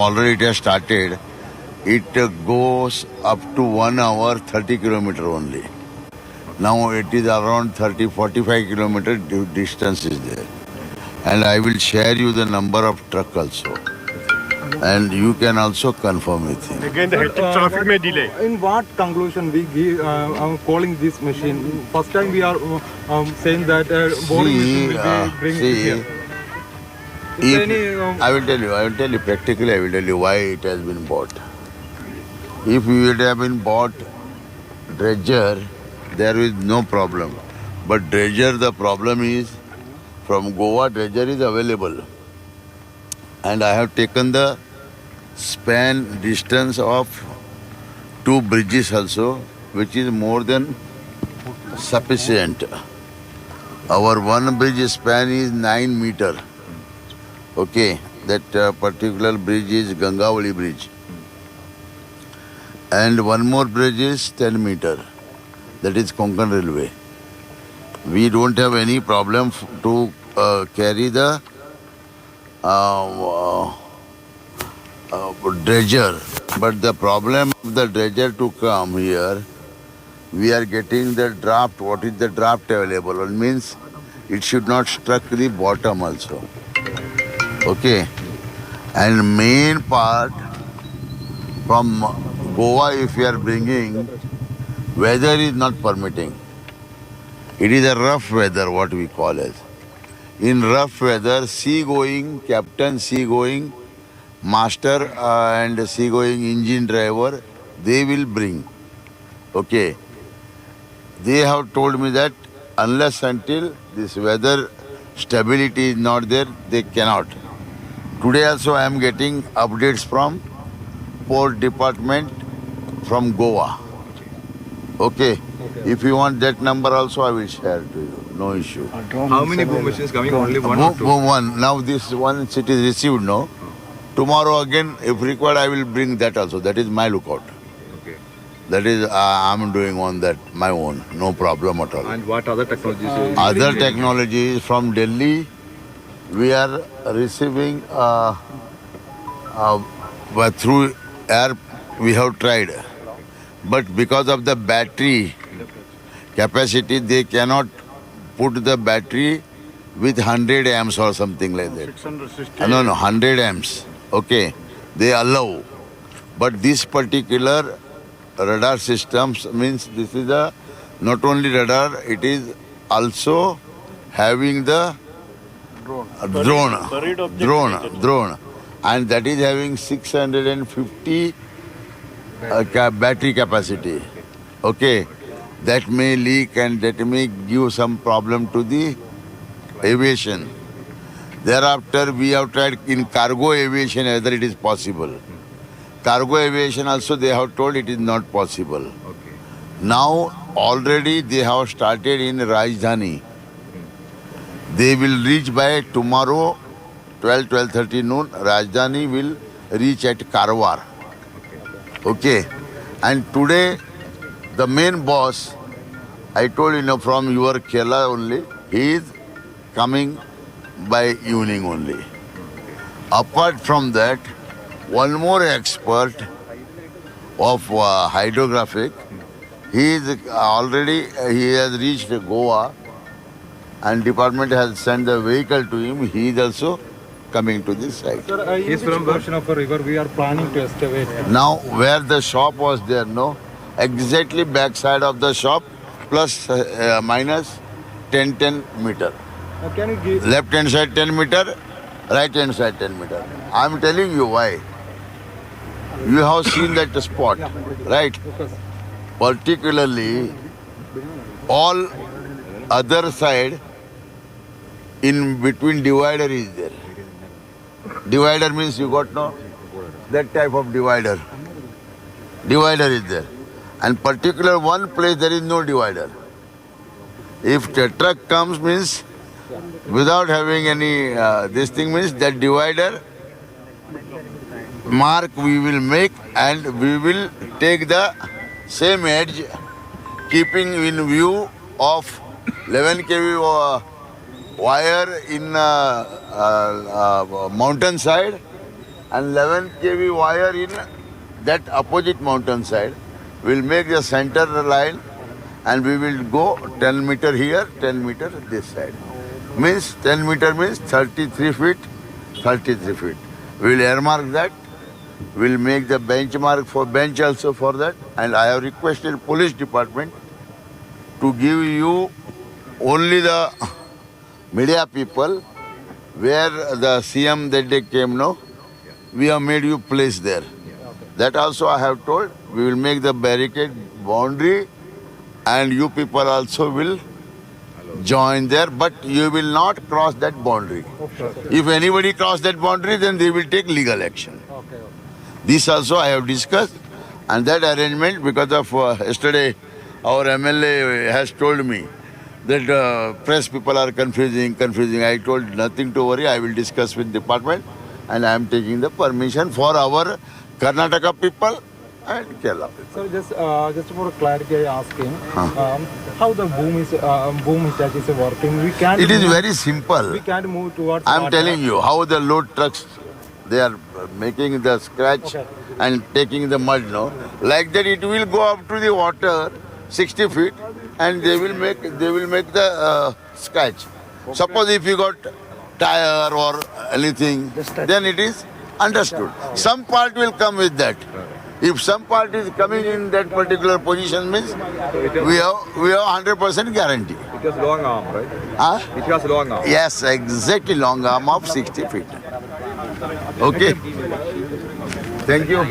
already it has started. It goes up to 1 hour 30 kilometer only. Now it is around 30-45 kilometer distance is there. And I will share you the number of truck also. And you can also confirm with him. Again, the hectic traffic may delay. In what conclusion we give calling this machine? First time we are saying that boring machine will be bring here. I will tell you practically, I will tell you why it has been bought. If we would have been bought dredger, there is no problem. But dredger, the problem is from Goa, dredger is available. And I have taken the span distance of 2 bridges also, which is more than sufficient. Our one bridge span is 9 meter. Okay, that particular bridge is Gangavali bridge. And one more bridge is 10 meter. That is Konkan Railway. We don't have any problem to carry the dredger. But the problem of the dredger to come here, we are getting the draft. What is the draft available? It means it should not struck the bottom also. Okay. And main part from Goa, if you are bringing, weather is not permitting. It is a rough weather, what we call it. In rough weather, sea-going, captain sea-going, master and sea-going engine driver, they will bring. Okay. They have told me that unless until this weather stability is not there, they cannot. Today also I am getting updates from Port Department from Goa. Okay. If you want that number also, I will share to you. No issue. How many boom machines coming? Only one or two? One. Now this one it is received, no? Tomorrow again, if required, I will bring that also. That is my lookout. Okay. That is, I am doing on that, my own. No problem at all. And what other technologies? Other technologies from Delhi, we are receiving through air, we have tried. But because of the battery capacity, they cannot put the battery with 100 amps or something like that. 660. No, 100 amps. Okay, they allow. But this particular radar systems means this is a not only radar, it is also having the drone, and that is having 650 battery capacity. Okay, that may leak and that may give some problem to the aviation. Thereafter, we have tried in cargo aviation whether it is possible. Cargo aviation also they have told it is not possible. Okay. Now already they have started in Rajdhani. They will reach by tomorrow 12:30 noon. Rajdhani will reach at Karwar. Okay. And today the main boss, I told from your Kerala only, he is coming by evening only. Apart from that, one more expert of hydrographic, he has reached Goa and department has sent the vehicle to him. He is also coming to this site. Sir, he's from portion of a river we are planning to excavate. Now, where the shop was there, no? Exactly back side of the shop, plus minus 10 meter. Can you give? Left hand side 10 meter, right hand side 10 meter. I am telling you why. You have seen that spot, right? Particularly, all other side in between divider is there. Divider means you got no? That type of divider. Divider is there. And particular one place there is no divider. If the truck comes means without having any this thing means that divider mark we will make and we will take the same edge keeping in view of 11 kV wire in mountain side and 11 kV wire in that opposite mountain side. We'll make the center line and we will go 10 meter here, 10 meter this side. Means 10 meter means 33 feet, 33 feet. We'll earmark that. We'll make the benchmark for bench also for that. And I have requested police department to give you only the media people where the CM that day came, no? We have made you place there. That also I have told. We will make the barricade boundary and you people also will join there, but you will not cross that boundary. If anybody cross that boundary, then they will take legal action. This also I have discussed, and that arrangement, because of yesterday our MLA has told me that press people are confusing. I told nothing to worry, I will discuss with department and I am taking the permission for our Karnataka people and Kerala people. So just for clarity, I ask him how the boom Hitachi is working. We can't. It is move, very simple. We can't move towards. I am water. telling you how the load trucks, they are making the scratch and taking the mud, no? Like that it will go up to the water 60 feet and they will make the scratch. Suppose if you got tire or anything, then it is understood. Some part will come with that. If some part is coming in that particular position means we have 100% guarantee. It has long arm, right? Huh? It has long arm. Yes, exactly long arm of 60 feet. Okay. Thank you.